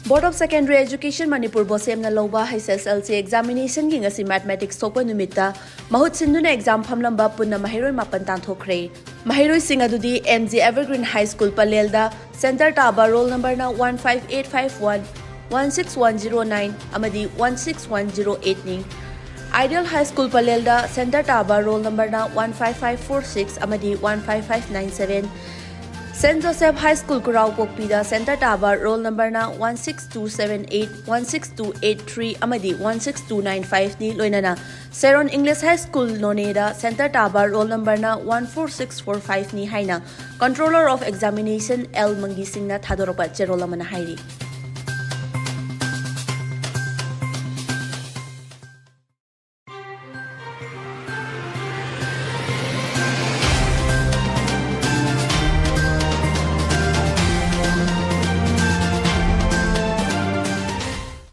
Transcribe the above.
Board of Secondary Education Manipur Bosem na loba SSLC examination gi ngasi mathematics sokpa numita mahut sinduna exam phamlamba punna maheiroi mapan tanthokkhre maheiroi sing adudi MG Evergreen High School Palelda center taba roll number na 15851 16109 amadi 16108 ni Ideal High School Palelda center taba roll number na 15546 amadi 15597 St. Joseph High School Kurau Pokpida Center Taba roll number na 16278 16283 amadi 16295 ni loinana Seron English High School Noneda Center Taba roll number na 14645 ni haina Controller of Examination L Mangising na thadoropa cherola mana hairi